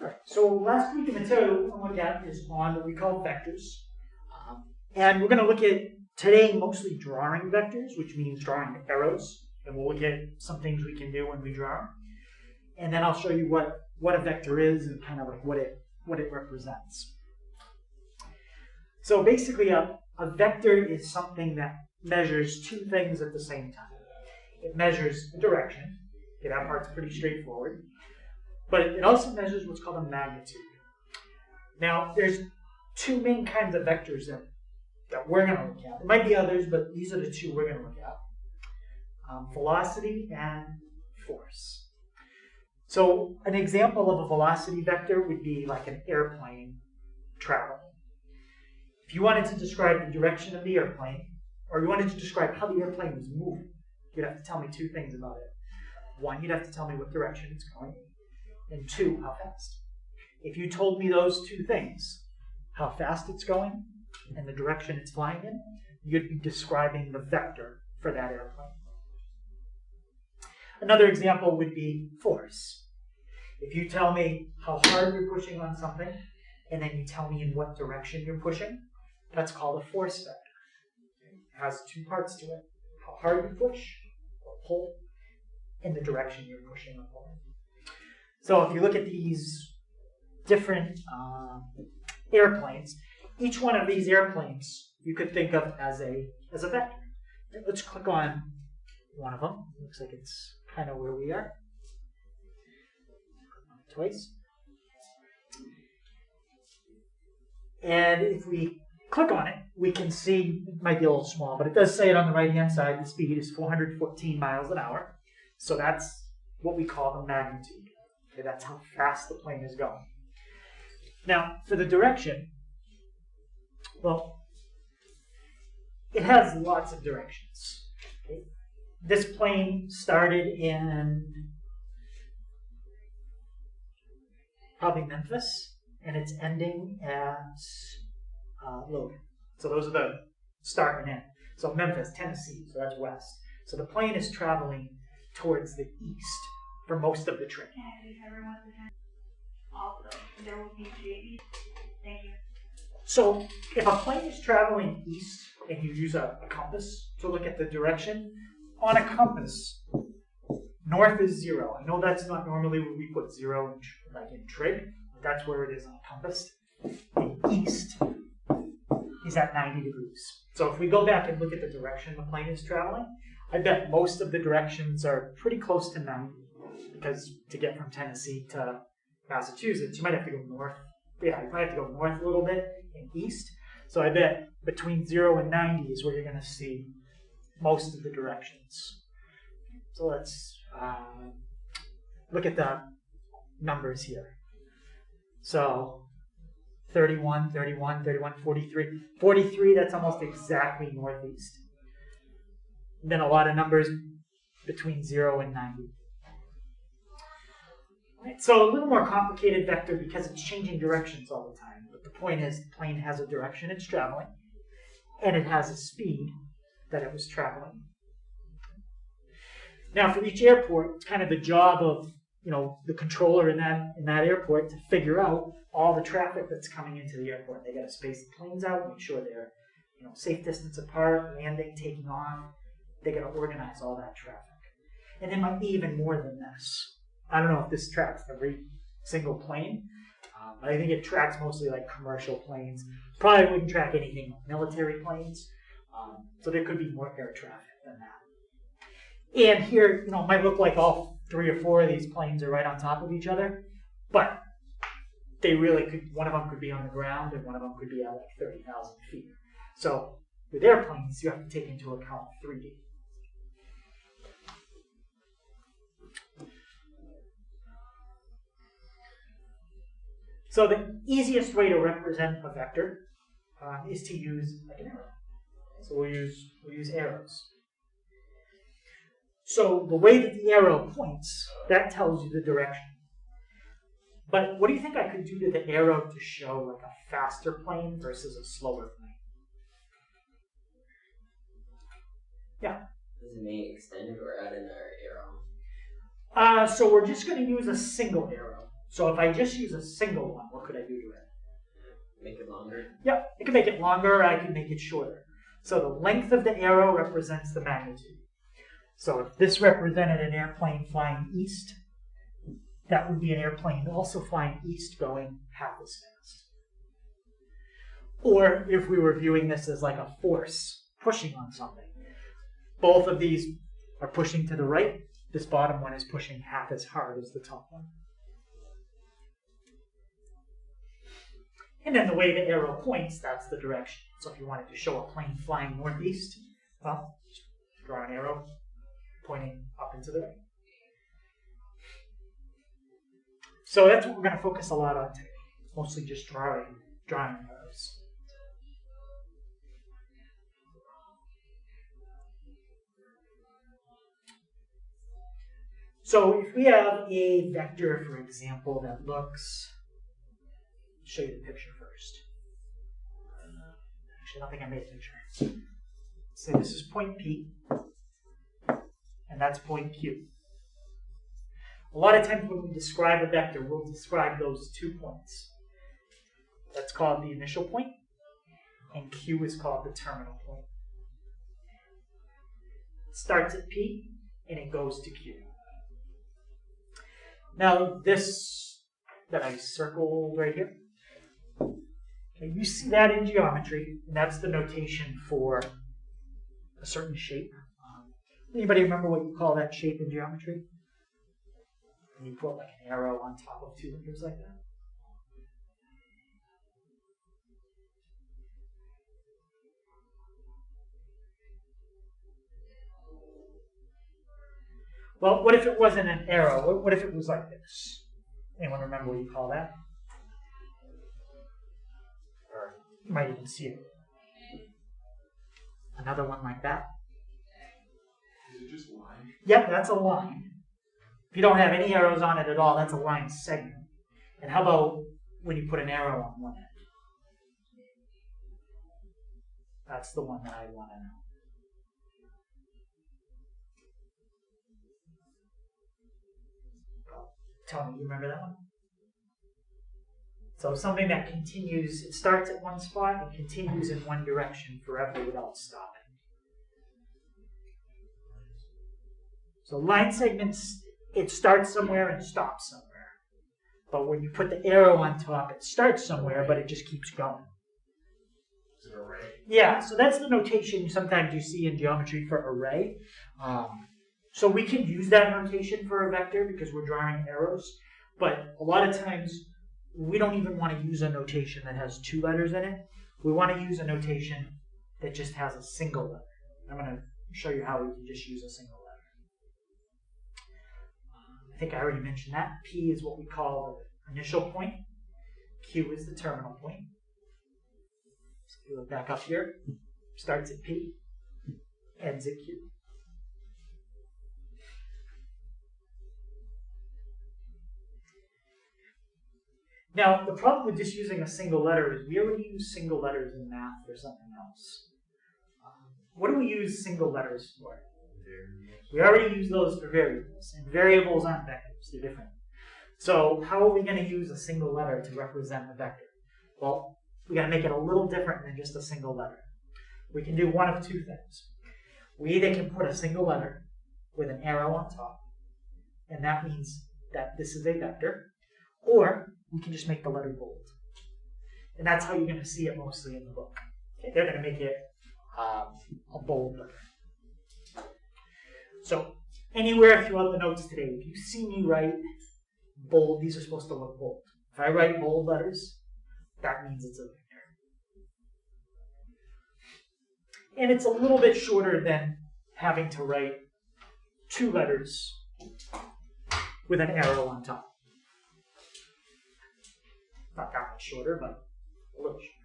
Alright, so last week the material we're going to look at is on what we call vectors. And we're going to look at today mostly drawing vectors, which means drawing arrows. And we'll look at some things we can do when we draw. And then I'll show you what a vector is and kind of like what it represents. So basically a vector is something that measures two things at the same time. It measures a direction. Okay, that part's pretty straightforward. But it also measures what's called a magnitude. Now, there's two main kinds of vectors that we're going to look at. There might be others, but these are the two we're going to look at. Velocity and force. So an example of a velocity vector would be like an airplane traveling. If you wanted to describe the direction of the airplane, or you wanted to describe how the airplane was moving, you'd have to tell me two things about it. One, you'd have to tell me what direction it's going, and two, how fast. If you told me those two things, how fast it's going and the direction it's flying in, you'd be describing the vector for that airplane. Another example would be force. If you tell me how hard you're pushing on something, and then you tell me in what direction you're pushing, that's called a force vector. It has two parts to it: how hard you push or pull, and the direction you're pushing or pulling. So if you look at these different airplanes, each one of these airplanes you could think of as a vector. Let's click on one of them. Looks like it's kind of where we are. Twice. And if we click on it, we can see, it might be a little small, but it does say it on the right-hand side, the speed is 414 miles an hour. So that's what we call the magnitude. Okay, that's how fast the plane is going. Now, for the direction, well, it has lots of directions. Okay? This plane started in probably Memphis, and it's ending at Logan. So those are the start and end. So Memphis, Tennessee, so that's west. So the plane is traveling towards the east for most of the trip. So if a plane is traveling east and you use a compass to look at the direction, on a compass, north is 0. I know that's not normally where we put 0 in trig, but that's where it is on a compass. And east is at 90 degrees. So if we go back and look at the direction the plane is traveling, I bet most of the directions are pretty close to 90, because to get from Tennessee to Massachusetts, you might have to go north. Yeah, you might have to go north a little bit and east. So I bet between 0 and 90 is where you're going to see most of the directions. So let's look at the numbers here. So 31, 31, 31, 43. 43, that's almost exactly northeast. And then a lot of numbers between 0 and 90. Right, so a little more complicated vector because it's changing directions all the time. But the point is, the plane has a direction it's traveling, and it has a speed that it was traveling. Now, for each airport, it's kind of the job of the controller in that airport to figure out all the traffic that's coming into the airport. They got to space the planes out, make sure they're safe distance apart, landing, taking off. They got to organize all that traffic, and it might be even more than this. I don't know if this tracks every single plane. I think it tracks mostly like commercial planes. Probably wouldn't track anything like military planes. So there could be more air traffic than that. And here, it might look like all 3 or 4 of these planes are right on top of each other, but they really could. One of them could be on the ground, and one of them could be at like 30,000 feet. So with airplanes, you have to take into account 3D. So the easiest way to represent a vector is to use like an arrow. So we'll use arrows. So the way that the arrow points, that tells you the direction. But what do you think I could do to the arrow to show like a faster plane versus a slower plane? Yeah. Does it mean extend or add another arrow? So we're just going to use a single arrow. So if I just use a single one, what could I do to it? Make it longer. Yeah, I can make it longer, or I can make it shorter. So the length of the arrow represents the magnitude. So if this represented an airplane flying east, that would be an airplane also flying east going half as fast. Or if we were viewing this as like a force pushing on something, both of these are pushing to the right. This bottom one is pushing half as hard as the top one. And then the way the arrow points, that's the direction. So if you wanted to show a plane flying northeast, well, just draw an arrow pointing up into the right. So that's what we're going to focus a lot on today. Mostly just drawing arrows. So if we have a vector, for example, that looks, I'll show you the picture first. Actually, I don't think I made a picture. Say this is point P, and that's point Q. A lot of times when we describe a vector, we'll describe those 2 points. That's called the initial point, and Q is called the terminal point. It starts at P, and it goes to Q. Now, this that I circled right here, okay, you see that in geometry, and that's the notation for a certain shape. Anybody remember what you call that shape in geometry? And you put like an arrow on top of 2 letters like that. Well, what if it wasn't an arrow? What if it was like this? Anyone remember what you call that? Or you might even see it. Another one like that. Is it just line? Yep, that's a line. If you don't have any arrows on it at all, that's a line segment. And how about when you put an arrow on one end? That's the one that I want to know. Tell me, you remember that one? So something that continues, it starts at one spot and continues in one direction forever without stopping. So line segments, it starts somewhere and stops somewhere. But when you put the arrow on top, it starts somewhere, but it just keeps going. Is it array? Yeah, so that's the notation sometimes you see in geometry for array. So we can use that notation for a vector because we're drawing arrows, but a lot of times we don't even want to use a notation that has 2 letters in it. We want to use a notation that just has a single letter. I'm going to show you how we can just use a single letter. I think I already mentioned that. P is what we call the initial point. Q is the terminal point. So if you look back up here, starts at P, ends at Q. Now, the problem with just using a single letter is we already use single letters in math for something else. What do we use single letters for? We already use those for variables, and variables aren't vectors, they're different. So how are we going to use a single letter to represent a vector? Well, we got to make it a little different than just a single letter. We can do one of 2 things. We either can put a single letter with an arrow on top, and that means that this is a vector, or we can just make the letter bold. And that's how you're going to see it mostly in the book. Okay, they're going to make it a bold letter. So anywhere throughout the notes today, if you see me write bold, these are supposed to look bold. If I write bold letters, that means it's a vector. And it's a little bit shorter than having to write 2 letters with an arrow on top. Not that much shorter, but a little shorter.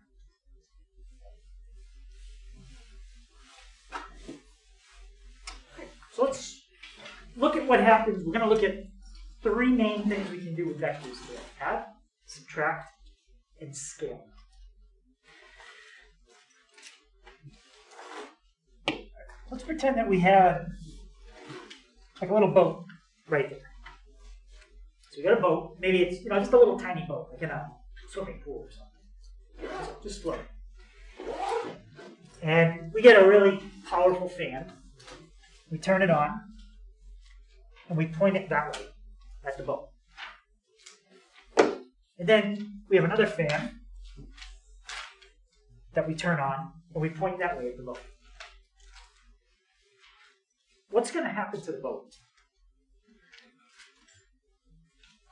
Okay, so let's look at what happens. We're going to look at 3 main things we can do with vectors today: add, subtract, and scale. Let's pretend that we have like a little boat right there. So you got a boat. Maybe it's just a little tiny boat, like in a swimming pool or something. So just float. And we get a really powerful fan. We turn it on, and we point it that way at the boat. And then we have another fan that we turn on, and we point that way at the boat. What's going to happen to the boat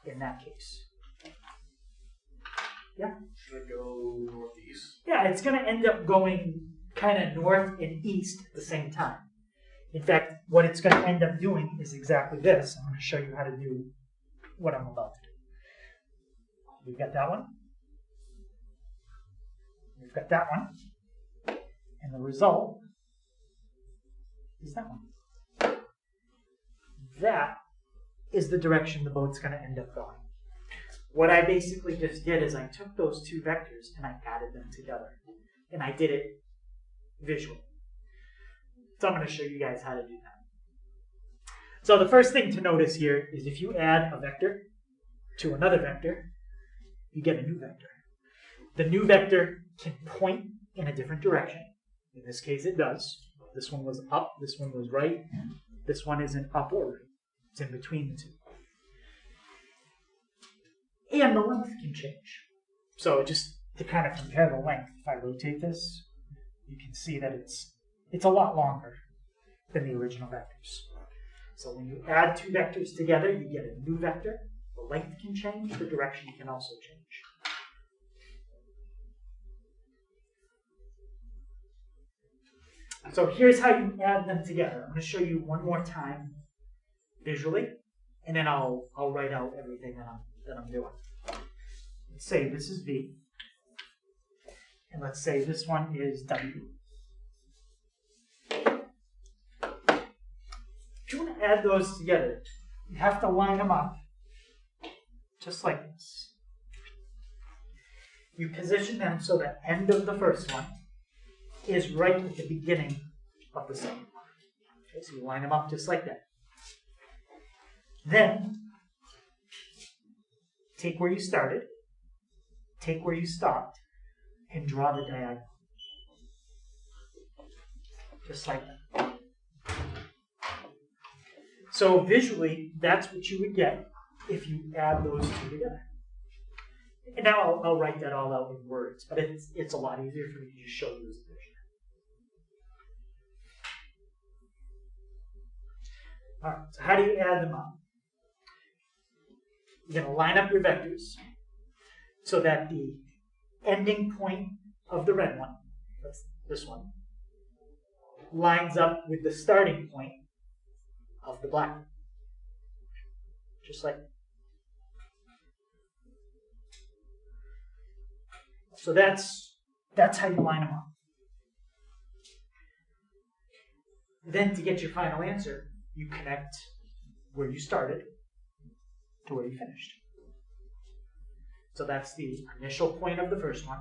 in that case? Yeah? Should I go northeast? Yeah, it's going to end up going kind of north and east at the same time. In fact, what it's going to end up doing is exactly this. I'm going to show you how to do what I'm about to do. We've got that one. We've got that one. And the result is that one. That is the direction the boat's going to end up going. What I basically just did is I took those two vectors and I added them together. And I did it visually. So I'm going to show you guys how to do that. So the first thing to notice here is if you add a vector to another vector, you get a new vector. The new vector can point in a different direction. In this case, it does. This one was up, this one was right. This one isn't up or right. It's in between the two. And the length can change. So just to kind of compare the length, if I rotate this, you can see that it's a lot longer than the original vectors. So when you add two vectors together, you get a new vector. The length can change, the direction can also change. So here's how you add them together. I'm going to show you one more time visually, and then I'll write out everything that I'm doing. Let's say this is V, and let's say this one is W. If you want to add those together, you have to line them up just like this. You position them so the end of the first one is right at the beginning of the second one. Okay, so you line them up just like that. Then, take where you started, take where you stopped, and draw the diagonal. Just like that. So visually, that's what you would get if you add those two together. And now I'll write that all out in words, but it's a lot easier for me to just show you as a vision. All right, so how do you add them up? You're going to line up your vectors so that the ending point of the red one, that's this one, lines up with the starting point of the black one. Just like that. So that's how you line them up. Then to get your final answer, you connect where you started to where you finished. So that's the initial point of the first one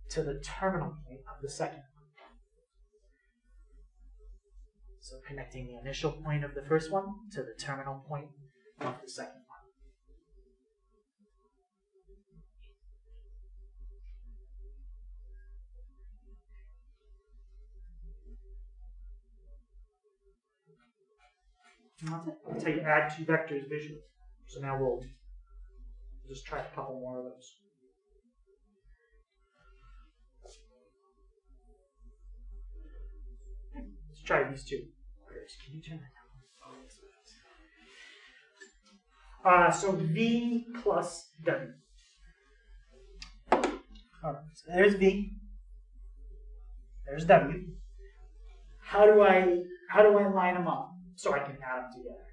to the terminal point of the second one. So connecting the initial point of the first one to the terminal point of the second one. And that's it. That's how you add two vectors visually. So now we'll just try a couple more of those. Let's try these two. Can you turn that down? So V plus W. All right, so there's V. There's W. How do I line them up so I can add them together?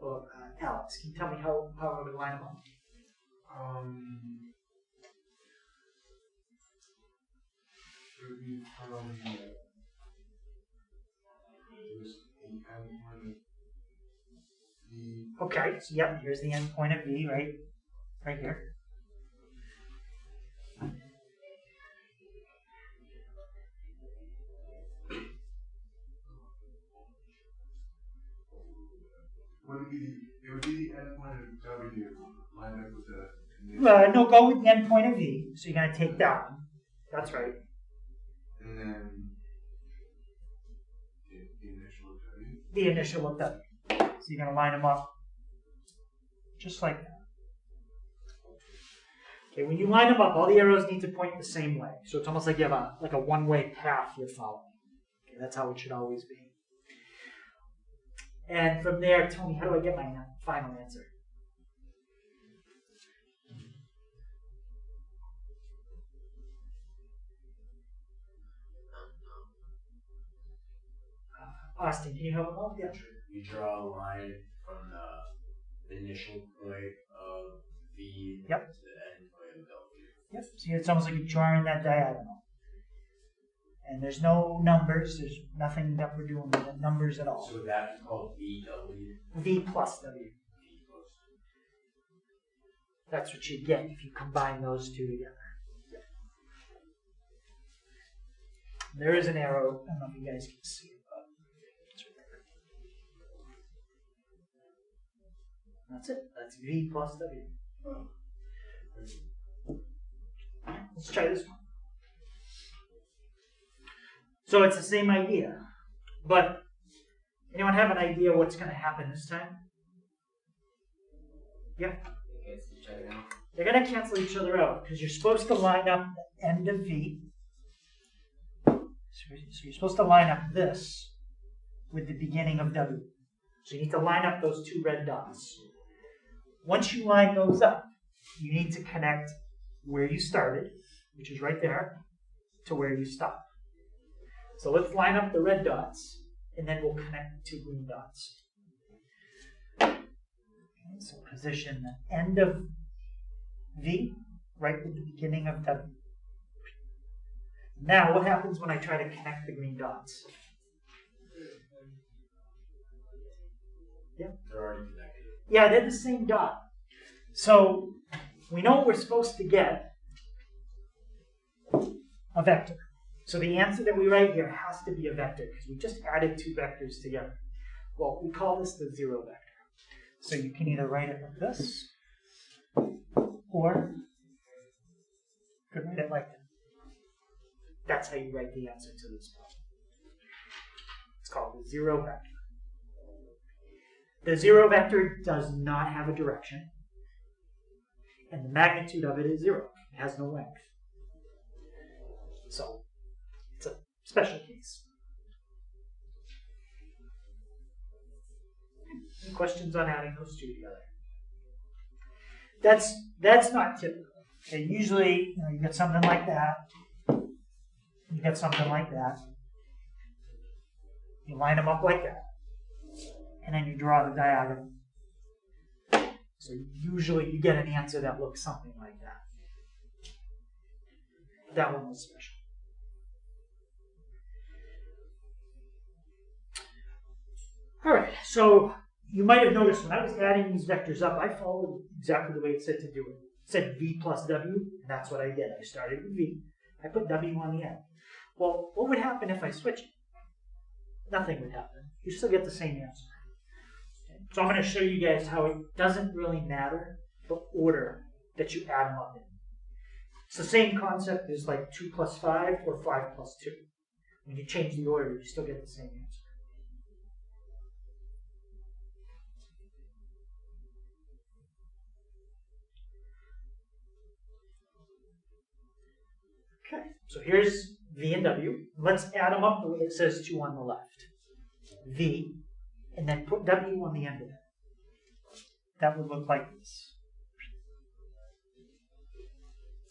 Well, Alex, can you tell me how I would line them up? Should we probably Okay, so yep, here's the end point of V, right? right here. It would be the endpoint of W lined up with the initial. No, go with the endpoint of V. So you're going to take that one. That's right. And then the initial of W. The initial of W. So you're going to line them up just like that. Okay, when you line them up, all the arrows need to point the same way. So it's almost like you have a one-way path you're following. Okay, that's how it should always be. And from there, tell me, how do I get my final answer? Austin, can you help me out? Yeah. You draw a line from the initial point of V Yep. to the end point of W. Yep. See, it's almost like you're drawing that diagonal. And there's no numbers. There's nothing that we're doing with the numbers at all. So would that be called VW? V plus W. V plus. That's what you get if you combine those two together. There is an arrow. I don't know if you guys can see it, but it's right there. That's it. That's V plus W. Let's try this one. So it's the same idea, but anyone have an idea what's going to happen this time? Yeah? Okay, so check it out. They're going to cancel each other out because you're supposed to line up the end of V. So you're supposed to line up this with the beginning of W. So you need to line up those two red dots. Once you line those up, you need to connect where you started, which is right there, to where you stop. So let's line up the red dots, and then we'll connect the two green dots. Okay, so position the end of V right with the beginning of W. Now, what happens when I try to connect the green dots? Yeah. They're already connected. Yeah, they're the same dot. So we know we're supposed to get a vector. So the answer that we write here has to be a vector because we just added two vectors together. Well, we call this the zero vector. So you can either write it like this, or you could write it like that. That's how you write the answer to this problem. It's called the zero vector. The zero vector does not have a direction, and the magnitude of it is zero. It has no length. So it's a special case. Any questions on adding those two together? That's not typical. Okay, usually, you get something like that. You get something like that. You line them up like that. And then you draw the diagonal. So usually you get an answer that looks something like that. That one was special. All right, so you might have noticed when I was adding these vectors up, I followed exactly the way it said to do it. It said V plus W, and that's what I did. I started with V. I put W on the end. Well, what would happen if I switch it? Nothing would happen. You still get the same answer. Okay. So I'm going to show you guys how it doesn't really matter the order that you add them up in. It's the same concept as like 2 plus 5 or 5 plus 2. When you change the order, you still get the same answer. Okay, so here's V and W. Let's add them up the way it says 2 on the left. V, and then put W on the end of it. That would look like this.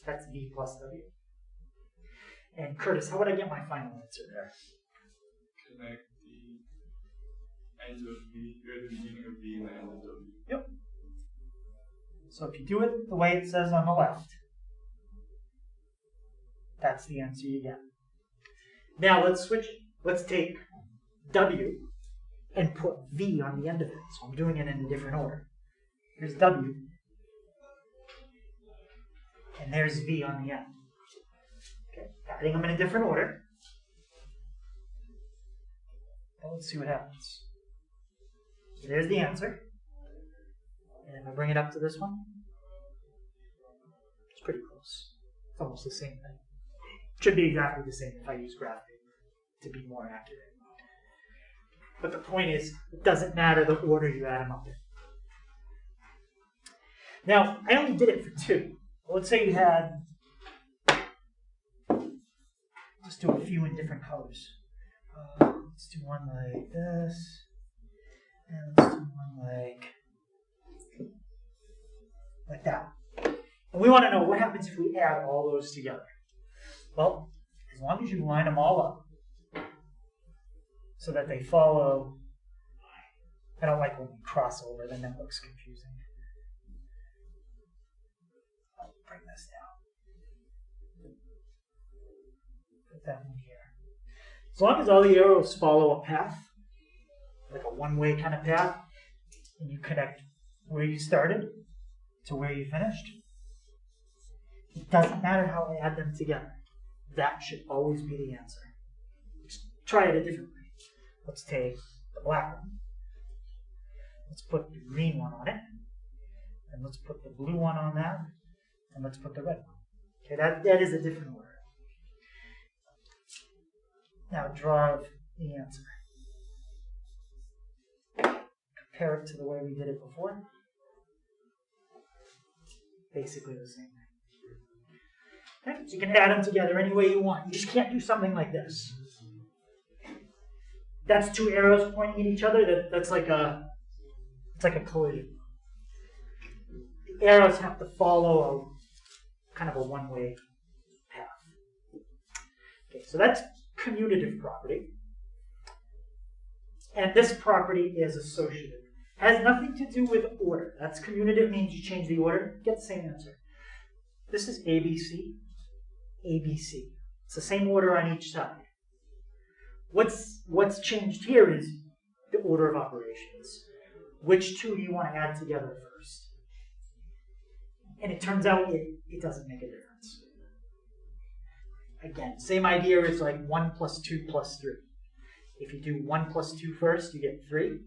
That's V plus W. And Curtis, how would I get my final answer there? Connect the ends of V, or the beginning of V and the end of W. Yep. So if you do it the way it says on the left, that's the answer you get. Now let's switch it. Let's take W and put V on the end of it. So I'm doing it in a different order. Here's W. And there's V on the end. Okay, adding them in a different order. And let's see what happens. So there's the answer. And if I bring it up to this one, it's pretty close. It's almost the same thing. It should be exactly the same if I use graph paper to be more accurate. But the point is, it doesn't matter the order you add them up in. Now, I only did it for 2. Let's say you had, let's do a few in different colors. Let's do one like this, and let's do one like that. And we want to know what happens if we add all those together. Well, as long as you line them all up so that they follow, I don't like when we cross over, then that looks confusing. I'll bring this down. Put that one here. As long as all the arrows follow a path, like a one-way kind of path, and you connect where you started to where you finished, it doesn't matter how I add them together. That should always be the answer. Let's try it a different way. Let's take the black one. Let's put the green one on it. And let's put the blue one on that. And let's put the red one. Okay, that is a different order. Now draw the answer. Compare it to the way we did it before. Basically the same thing. Okay, so you can add them together any way you want. You just can't do something like this. That's 2 arrows pointing at each other. It's like a collision. The arrows have to follow a kind of a one-way path. Okay, so that's commutative property. And this property is associative. Has nothing to do with order. That's commutative, means you change the order, get the same answer. This is ABC, ABC. It's the same order on each side. What's changed here is the order of operations. Which 2 do you want to add together first? And it turns out it doesn't make a difference. Again, same idea as like 1 plus 2 plus 3. If you do 1 plus 2 first, you get 3.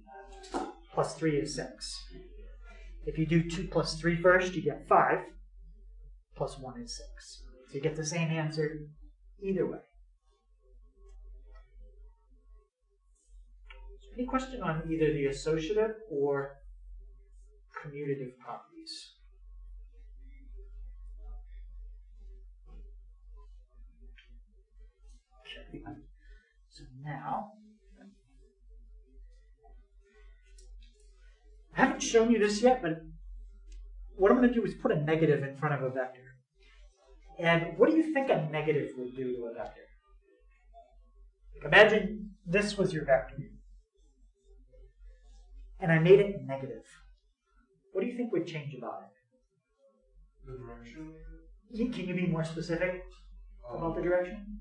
Plus 3 is 6. If you do 2 plus 3 first, you get 5. Plus 1 is 6. So you get the same answer either way. Any question on either the associative or commutative properties? Okay. So now, I haven't shown you this yet, but what I'm going to do is put a negative in front of a vector. And what do you think a negative would do to a vector? Like imagine this was your vector. And I made it negative. What do you think would change about it? The direction? Can you be more specific about the direction?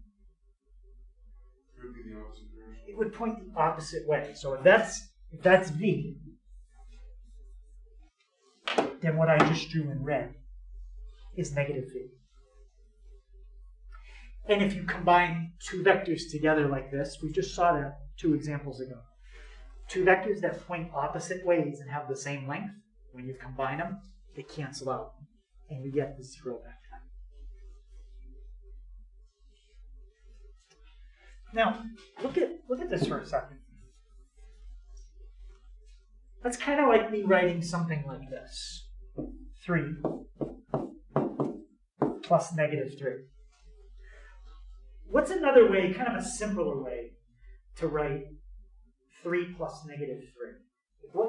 It would be the opposite direction. It would point the opposite way. So if that's V, then what I just drew in red is negative V. And if you combine 2 vectors together like this, we just saw that 2 examples ago. 2 vectors that point opposite ways and have the same length, when you combine them, they cancel out, and you get the 0 vector. Now, look at this for a second. That's kind of like me writing something like this. 3 plus negative 3. What's another way, kind of a simpler way, to write 3 plus negative 3?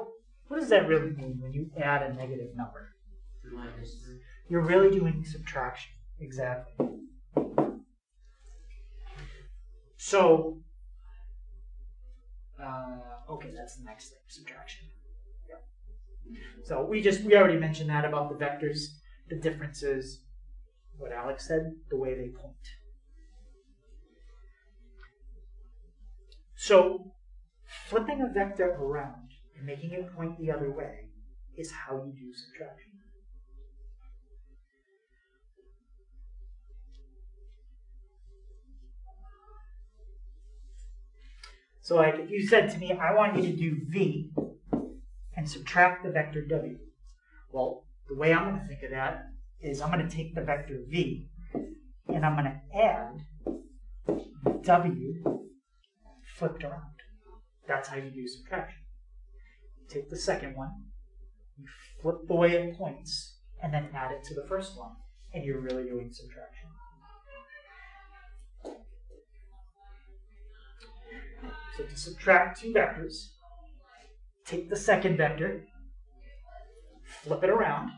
What does that really mean when you add a negative number? Minus 3. You're really doing subtraction. Exactly. So, okay, that's the next thing, subtraction. Yep. So we already mentioned that about the vectors. The difference is what Alex said, the way they point. So, flipping a vector around and making it point the other way is how you do subtraction. So like if you said to me, I want you to do v and subtract the vector w. Well, the way I'm going to think of that is I'm going to take the vector v and I'm going to add w flipped around. That's how you do subtraction. Take the second one, you flip the way it points, and then add it to the first one, and you're really doing subtraction. So to subtract two vectors, take the second vector, flip it around,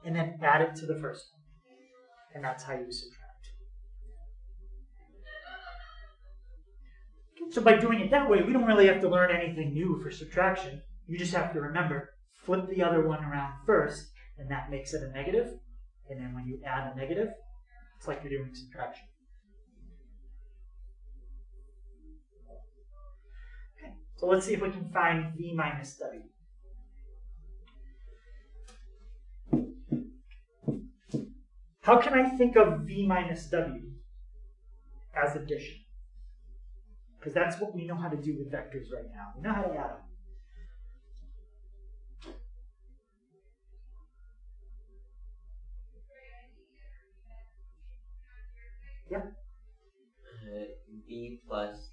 and then add it to the first one. And that's how you subtract. So by doing it that way, we don't really have to learn anything new for subtraction. You just have to remember, flip the other one around first, and that makes it a negative. And then when you add a negative, it's like you're doing subtraction. Okay, so let's see if we can find v minus w. How can I think of v minus w as addition? Because that's what we know how to do with vectors right now. We know how to add them. Yeah? V plus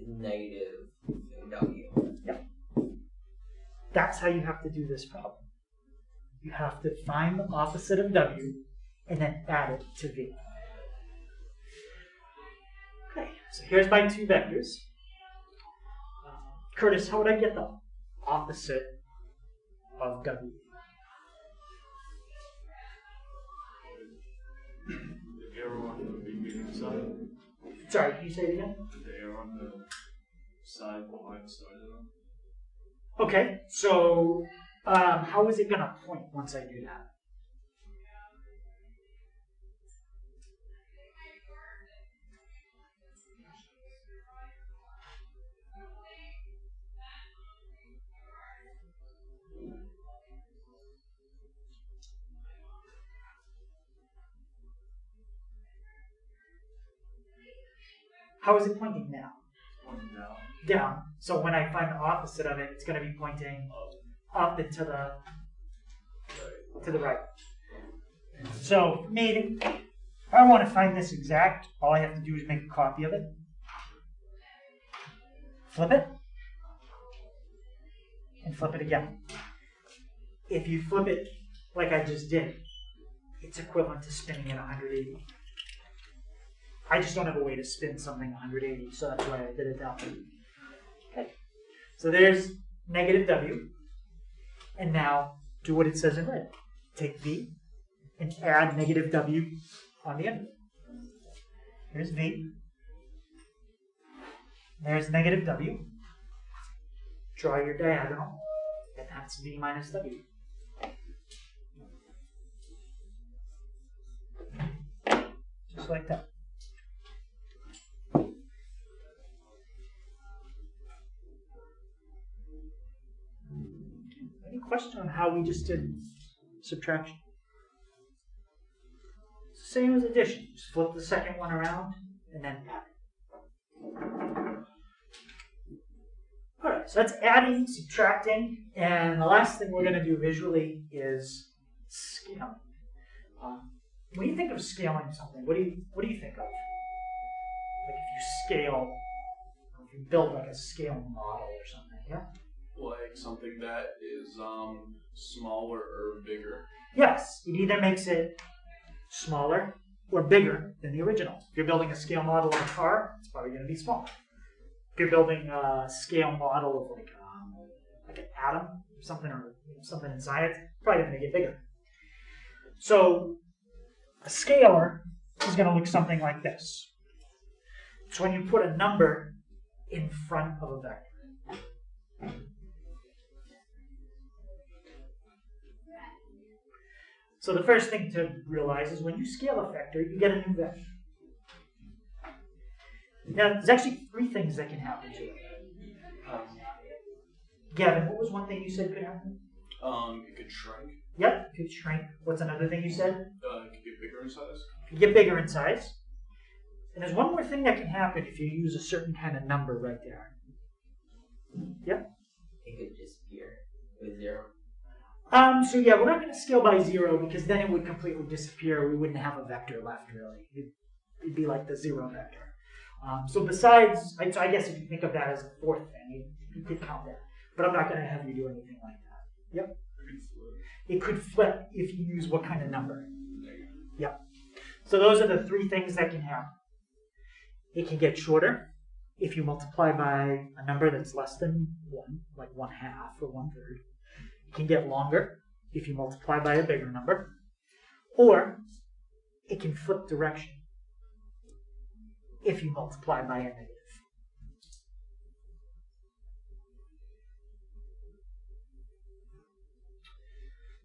negative w. Yep. That's how you have to do this problem. You have to find the opposite of w and then add it to v. Okay, so here's my two vectors. Curtis, how would I get the opposite of w? The arrow on the beginning side. Sorry, can you say it again? The arrow on the side behind started on. Okay, so how is it going to point once I do that? How is it pointing now? Pointing down. Down. So when I find the opposite of it, it's going to be pointing up and to the right. So maybe if I want to find this exact, all I have to do is make a copy of it, flip it, and flip it again. If you flip it like I just did, it's equivalent to spinning it 180. I just don't have a way to spin something 180, so that's why I did it that way. Okay. So there's negative w, and now do what it says in red. Take v and add negative w on the end of it. Here's v. There's negative w. Draw your diagonal, and that's v minus w. Just like that. Any question on how we just did subtraction? It's the same as addition. Just flip the second one around and then add it. Alright, so that's adding, subtracting, and the last thing we're going to do visually is scaling. When you think of scaling something, what do you think of? Like if you scale, or if you build like a scale model or something, yeah? Like something that is smaller or bigger. Yes, it either makes it smaller or bigger than the original. If you're building a scale model of a car, it's probably going to be smaller. If you're building a scale model of like an atom or something, or something inside it, it's probably going to make it bigger. So a scalar is going to look something like this. It's when you put a number in front of a vector. So the first thing to realize is when you scale a vector, you get a new vector. Now, there's actually three things that can happen to it. Gavin, what was one thing you said could happen? It could shrink. Yep, it could shrink. What's another thing you said? It could get bigger in size. It could get bigger in size. And there's one more thing that can happen if you use a certain kind of number right there. Yep. It could disappear with 0. So yeah, we're not going to scale by 0 because then it would completely disappear. We wouldn't have a vector left, really. It'd be like the 0 vector. So besides, so I guess if you think of that as a fourth thing, you could count that. But I'm not going to have you do anything like that. Yep. It could flip if you use what kind of number. Yep. So those are the 3 things that can happen. It can get shorter if you multiply by a number that's less than 1, like 1/2 or 1/3. It can get longer if you multiply by a bigger number. Or it can flip direction if you multiply by a negative.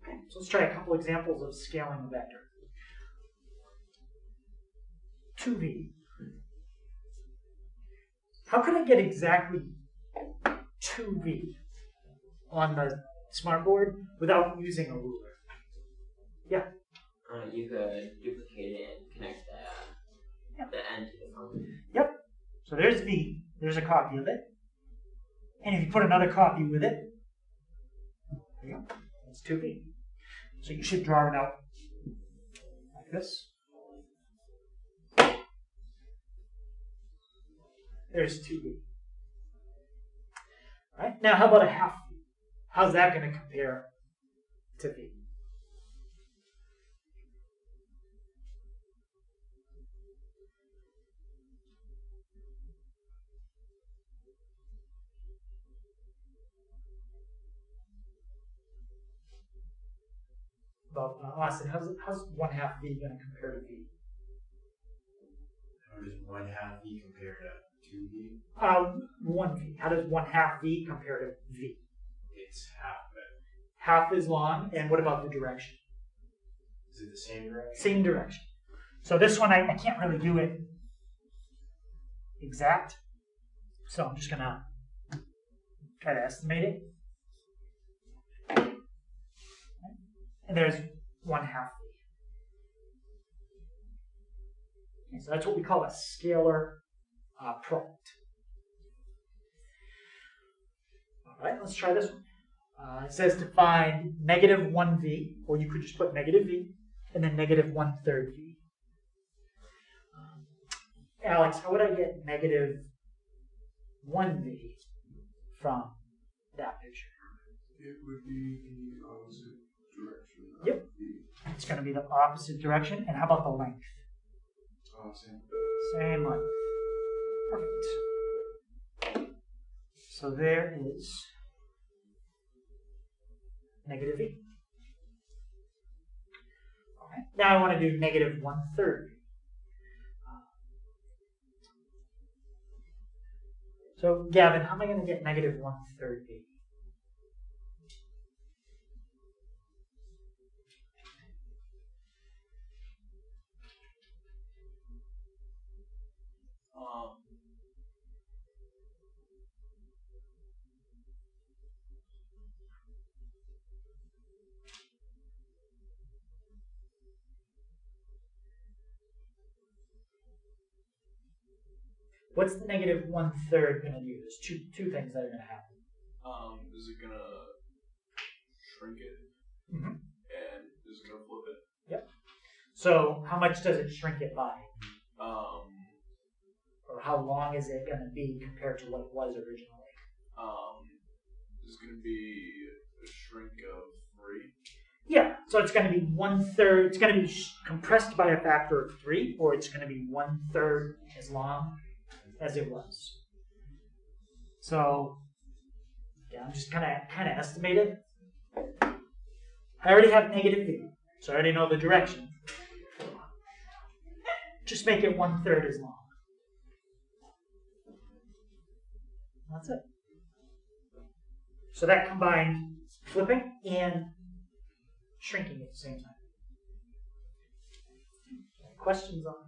Okay, so let's try a couple examples of scaling a vector. 2v. How could I get exactly 2v on the smartboard without using a ruler? Yeah. You could duplicate it and connect the end to the phone. Yep. So there's v. There's a copy of it. And if you put another copy with it, there you go. That's 2v. So you should draw it out like this. There's 2v. All right. Now, how about a half v? How's that going to compare to v? Austin, how's 1/2 v going to compare to v? How does 1/2 v compare to 2v? 1v. How does 1/2 v compare to v? It's half of it. Half is long, and what about the direction? Is it the same direction? Same direction. So this one, I can't really do it exact, so I'm just going to try to estimate it. And there's 1/2 v. Okay, so that's what we call a scalar product. All right, let's try this one. It says to find -1v, or you could just put -v, and then -1/3 v. Alex, how would I get -1v from that picture? It would be the opposite direction. Yep. It's going to be the opposite direction. And how about the length? Same. Same length. Perfect. So there is -v. All right. Now I want to do -1/3. So Gavin, how am I going to get -1/3 v? What's the -1/3 going to do? There's two things that are going to happen. Is it gonna shrink it? Mm-hmm. And is it gonna flip it? Yep. So how much does it shrink it by? Or how long is it going to be compared to what it was originally? Is it gonna be a shrink of 3? Yeah. So it's going to be 1/3. It's going to be compressed by a factor of 3, or it's going to be 1/3 as long as it was. So yeah, I'm just kind of estimated. I already have -v, so I already know the direction. Just make it 1/3 as long. That's it. So that combined flipping and shrinking at the same time. Questions on that?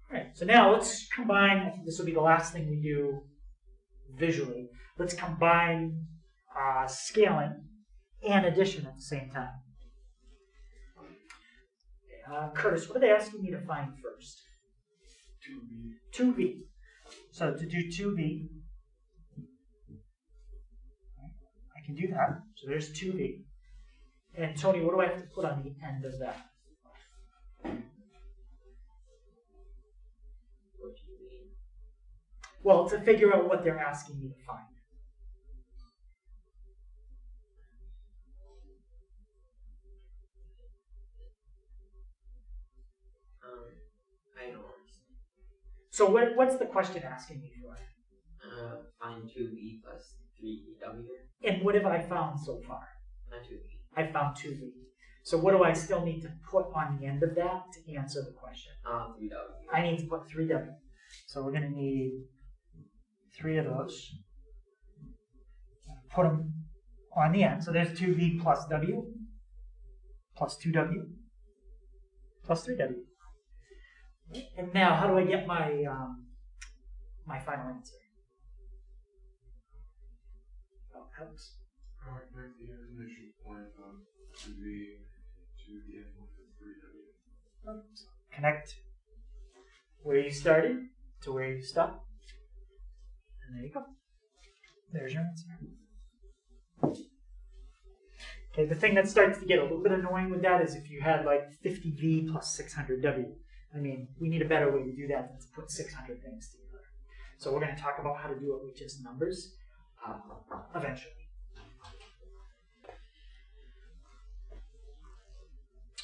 Alright, so now let's combine, I think this will be the last thing we do visually. Let's combine scaling and addition at the same time. Curtis, what are they asking me to find first? 2B. 2v. So to do 2v, I can do that. So there's 2v. And Tony, what do I have to put on the end of that? What do you mean? Well, to figure out what they're asking me to find. I don't understand. So what's the question asking me for? Find 2B plus 3W. And what have I found so far? Not 2B. I found 2v. So what do I still need to put on the end of that to answer the question? 3W. I need to put 3w. So we're going to need 3 of those. Put them on the end. So there's 2v plus w plus 2w plus 3w. And now, how do I get my my final answer? Oh, helps. Connect the initial point of 2V to the endpoint of 3W. Connect where you started to where you stopped. And there you go. There's your answer. Okay, the thing that starts to get a little bit annoying with that is if you had like 50V plus 600W. I mean, we need a better way to do that than to put 600 things together. So we're going to talk about how to do it with just numbers eventually.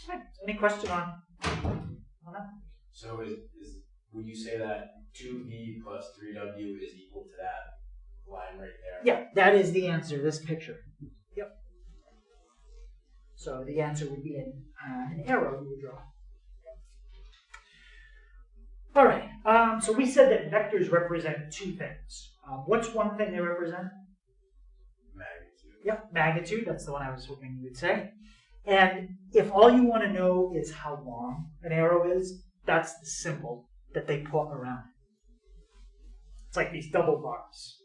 Right, any question on that? So would you say that 2v plus 3w is equal to that line right there? Yeah, that is the answer, this picture. Yep. So the answer would be an arrow you would draw. All right, so we said that vectors represent two things. What's one thing they represent? Magnitude. Yep, magnitude, that's the one I was hoping you would say. And if all you want to know is how long an arrow is, that's the symbol that they put around it. It's like these double bars.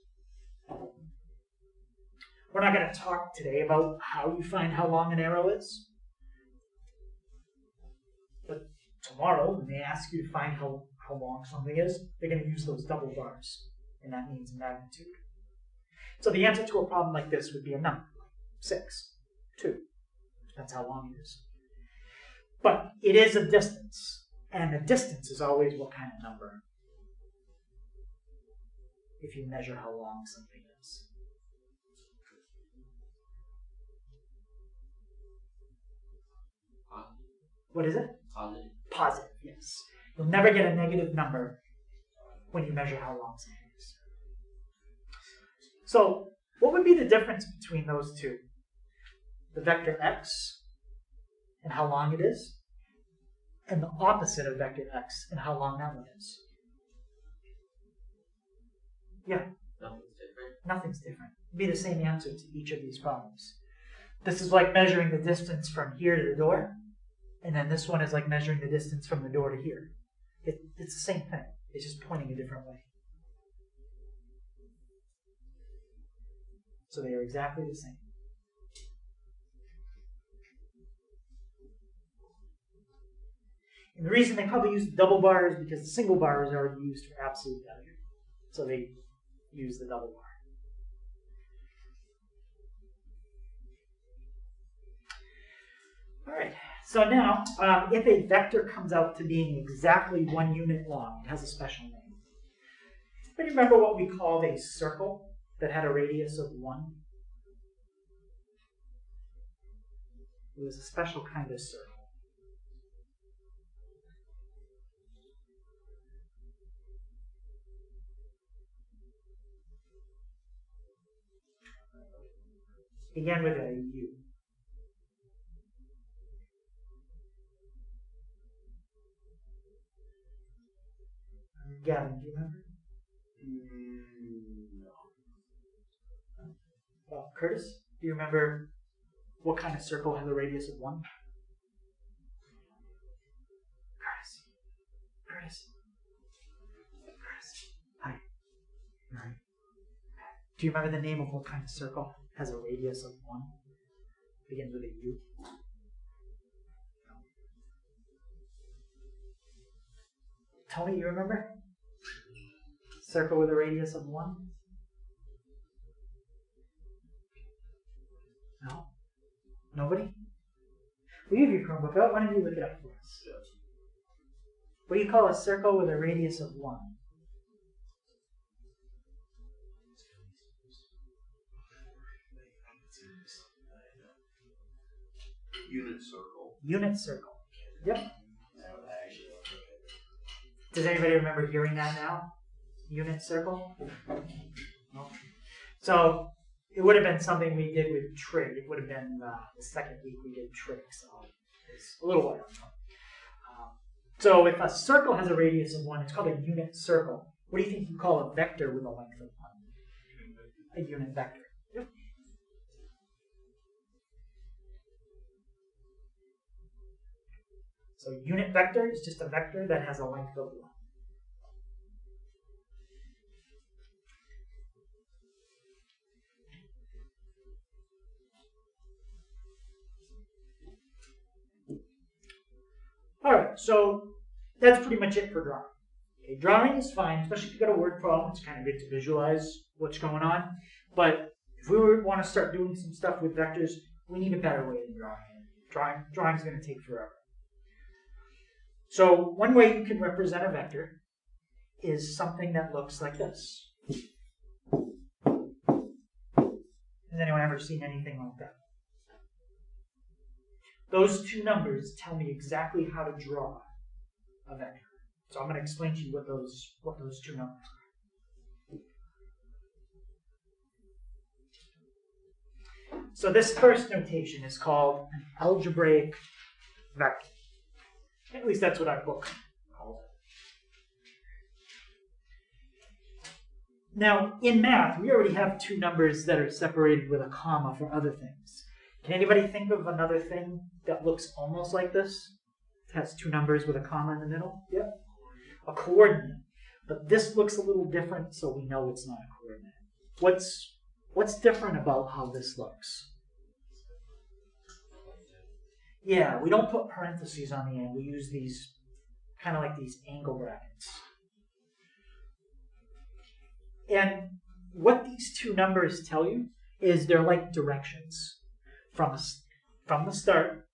We're not going to talk today about how you find how long an arrow is. But tomorrow, when they ask you to find how long something is, they're going to use those double bars. And that means magnitude. So the answer to a problem like this would be a number. 6, 2. That's how long it is. But it is a distance. And a distance is always what kind of number? If you measure how long something is. What is it? Positive. Positive, yes. You'll never get a negative number when you measure how long something is. So, what would be the difference between those two? The vector x and how long it is, and the opposite of vector x and how long that one is. Yeah, Nothing's different. nothing's different. It'd be the same answer to each of these problems. This is like measuring the distance from here to the door, and then this one is like measuring the distance from the door to here. It's the same thing. It's just pointing a different way. So they are exactly the same. And the reason they probably use the double bar is because the single bar is already used for absolute value. So they use the double bar. All right, so now, if a vector comes out to being exactly 1 unit long, it has a special name. Do you remember what we called a circle that had a radius of 1? It was a special kind of circle. Began with a U. Gavin, do you remember? No. Curtis, do you remember what kind of circle has a radius of 1? Curtis. Hi. All right. Do you remember the name of what kind of circle has a radius of 1? Begins with a U. Tony, you remember? Circle with a radius of 1? No? Nobody? We have your Chromebook out. Why don't you look it up for us? What do you call a circle with a radius of 1? Unit circle. Unit circle. Yep. Does anybody remember hearing that now? Unit circle? No. So it would have been something we did with trig. It would have been the second week we did trig, so it's a little while. So if a circle has a radius of 1, it's called a unit circle. What do you think you call a vector with a length of 1? A unit vector. Yep. So unit vector is just a vector that has a length of 1. Alright, so that's pretty much it for drawing. Okay, drawing is fine, especially if you've got a word problem. It's kind of good to visualize what's going on. But if we want to start doing some stuff with vectors, we need a better way than drawing. Drawing's going to take forever. So one way you can represent a vector is something that looks like this. Has anyone ever seen anything like that? Those two numbers tell me exactly how to draw a vector. So I'm going to explain to you what those two numbers are. So this first notation is called an algebraic vector. At least that's what our book calls it. Now, in math, we already have two numbers that are separated with a comma for other things. Can anybody think of another thing that looks almost like this? It has two numbers with a comma in the middle? Yep. A coordinate. But this looks a little different, so we know it's not a coordinate. What's different about how this looks? Yeah, we don't put parentheses on the end. We use these, kind of like these angle brackets. And what these two numbers tell you is they're like directions from the start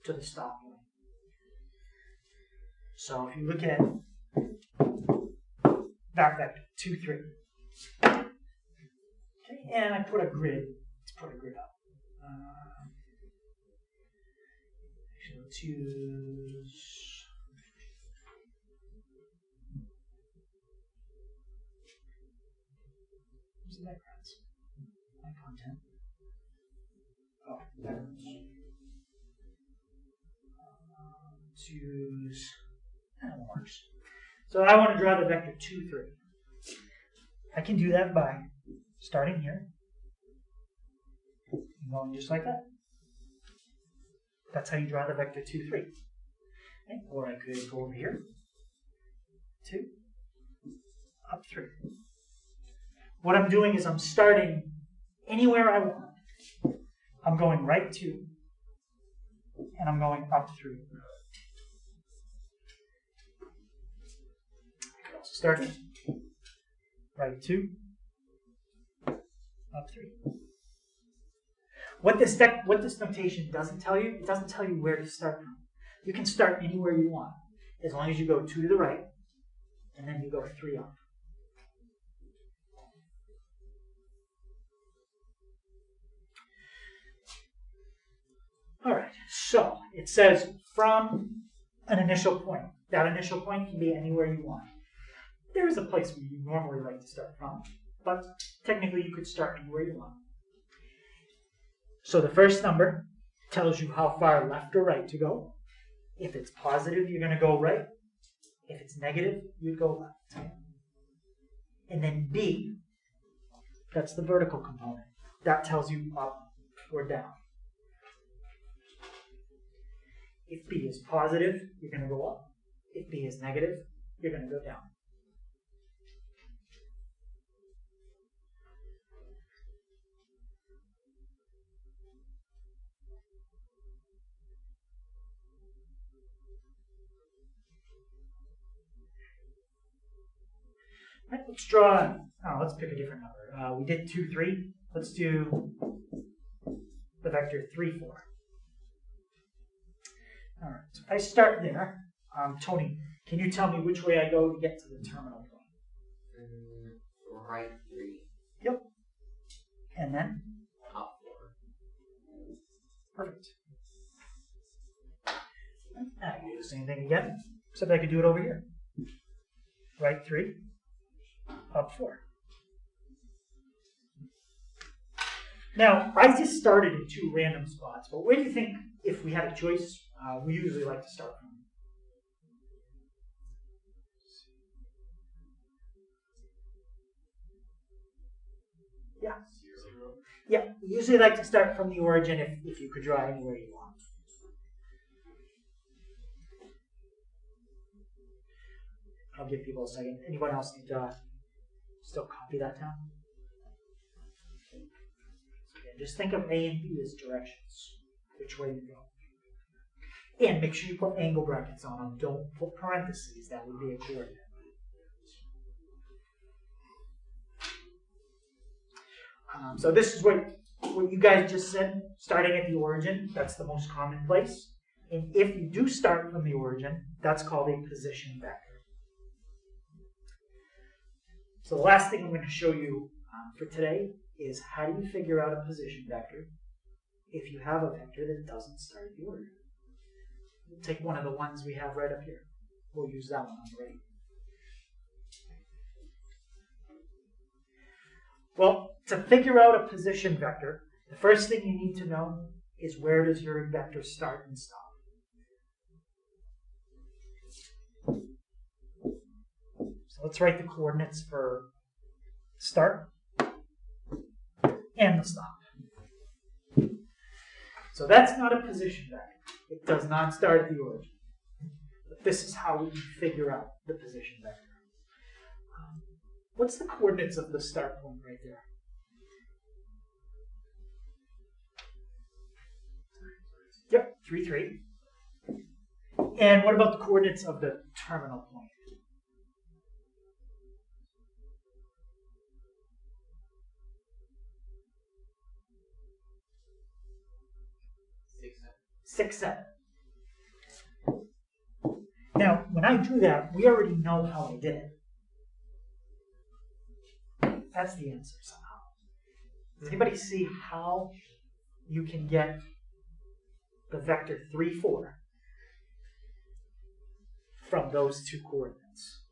to the stop point. So if you look at that vector, 2, 3. Okay, and I put a grid. Let's put a grid up. Actually, let's use. Where's the backgrounds? My content. Oh, backgrounds. Choose. That works. So I want to draw the vector 2, 3. I can do that by starting here and going just like that. That's how you draw the vector 2, 3. Okay. Or I could go over here, 2, up 3. What I'm doing is I'm starting anywhere I want. I'm going right 2, and I'm going up 3. I could also start here. Right 2, up 3. What this notation doesn't tell you, it doesn't tell you where to start from. You can start anywhere you want, as long as you go 2 to the right, and then you go 3 up. All right, so it says from an initial point. That initial point can be anywhere you want. There is a place where you normally like to start from, but technically you could start anywhere you want. So the first number tells you how far left or right to go. If it's positive, you're going to go right. If it's negative, you'd go left. And then B, that's the vertical component. That tells you up or down. If B is positive, you're going to go up. If B is negative, you're going to go down. Right, let's draw, let's pick a different number. We did 2, 3. Let's do the vector 3, 4. All right, so if I start there, Tony, can you tell me which way I go to get to the terminal point? Right 3. Yep. And then? Up 4. Perfect. I can do the same thing again, except I could do it over here. Right 3, up 4. Now, I just started in 2 random spots, but where do you think, if we had a choice, we usually like to start from? Yeah. 0. Yeah, we usually like to start from the origin if you could draw anywhere you want. I'll give people a second. Anyone else need to still copy that down? Okay, just think of A and B as directions, which way you go. And make sure you put angle brackets on them. Don't put parentheses. That would be a coordinate. So this is what you guys just said, starting at the origin. That's the most common place. And if you do start from the origin, that's called a position vector. So the last thing I'm going to show you for today is how do you figure out a position vector if you have a vector that doesn't start at the origin. We'll take one of the ones we have right up here. We'll use that one on the right. Well, to figure out a position vector, the first thing you need to know is where does your vector start and stop. So let's write the coordinates for start and the stop. So that's not a position vector. It does not start at the origin. But this is how we figure out the position vector. What's the coordinates of the start point right there? Yep, 3, 3. And what about the coordinates of the terminal point? 6, 7. Now, when I drew that, we already know how I did it. That's the answer somehow. Does anybody see how you can get the vector 3, 4 from those 2 coordinates?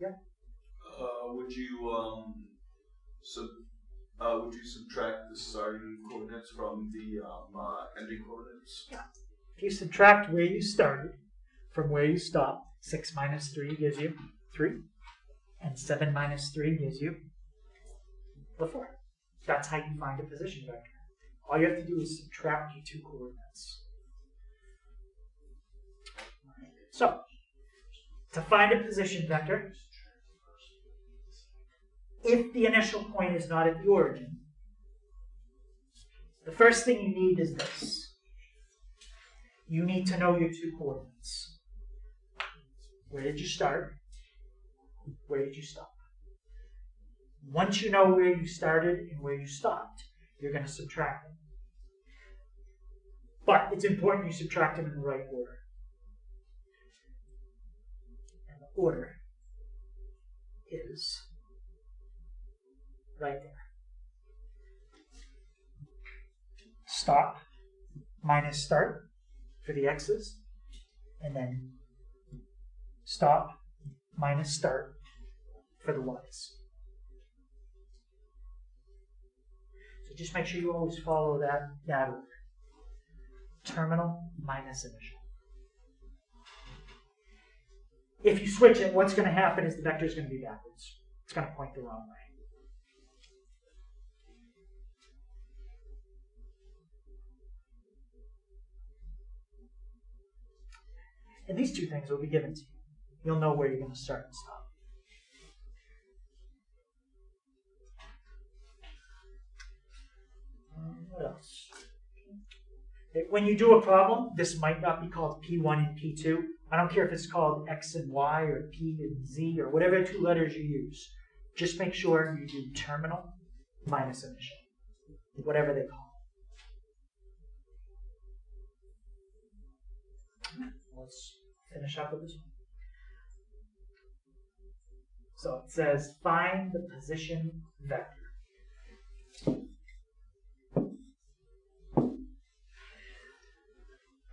Yeah. Would you subtract the starting coordinates from the ending coordinates? Yeah. If you subtract where you started from where you stopped, 6 minus 3 gives you 3, and 7 minus 3 gives you the 4. That's how you find a position vector. All you have to do is subtract your 2 coordinates. So, to find a position vector, if the initial point is not at the origin, the first thing you need is this. You need to know your 2 coordinates. Where did you start? Where did you stop? Once you know where you started and where you stopped, you're going to subtract them. But it's important you subtract them in the right order. And the order is right there. Stop minus start for the x's, and then stop minus start for the y's. So just make sure you always follow that order. Terminal minus initial. If you switch it, what's going to happen is the vector is going to be backwards. It's going to point the wrong way. And these 2 things will be given to you. You'll know where you're going to start and stop. What else? When you do a problem, this might not be called P1 and P2, I don't care if it's called X and Y or P and Z or whatever 2 letters you use. Just make sure you do terminal minus initial, whatever they call it. Let's finish up with this one. So it says find the position vector.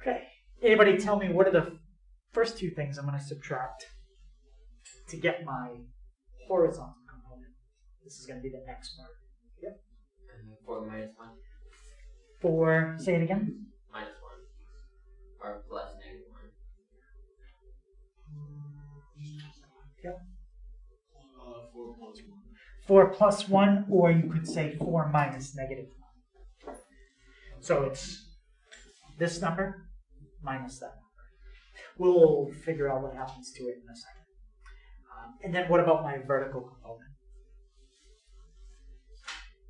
Okay, anybody tell me what are the first 2 things I'm going to subtract to get my horizontal component? This is going to be the x part. Yep. 4 minus 1. 4, say it again. Minus 1. Or plus negative 1. Yep. 4 plus 1. 4 plus 1, or you could say 4 minus negative 1. So it's this number minus that number. We'll figure out what happens to it in a second. And then what about my vertical component?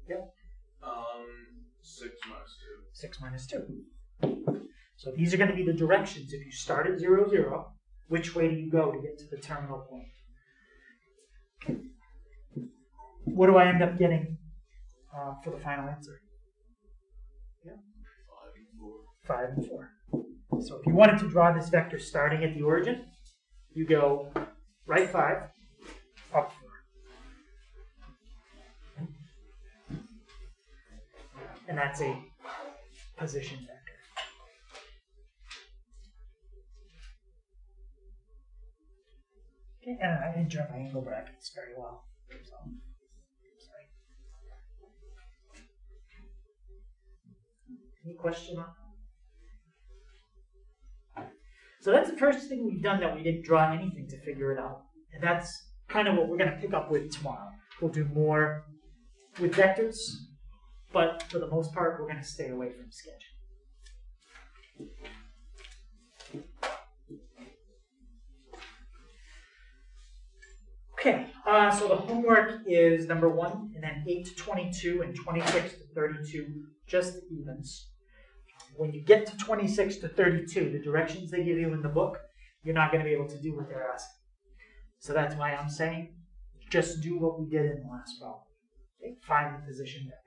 Yep. 6 minus 2. 6 minus 2. So these are going to be the directions. If you start at 0, 0, which way do you go to get to the terminal point? Okay. What do I end up getting for the final answer? Yeah. 5 and 4. So if you wanted to draw this vector starting at the origin, you go right 5, up 4. And that's a position vector. Okay, and I enjoy my angle brackets very well. So, sorry. Any question on that? So that's the first thing we've done that we didn't draw anything to figure it out. And that's kind of what we're going to pick up with tomorrow. We'll do more with vectors, but for the most part, we're going to stay away from sketching. Okay, so the homework is number 1, and then 8 to 22 and 26 to 32, just evens. When you get to 26 to 32, the directions they give you in the book, you're not going to be able to do what they're asking. So that's why I'm saying, just do what we did in the last problem. Okay? Find the position vector.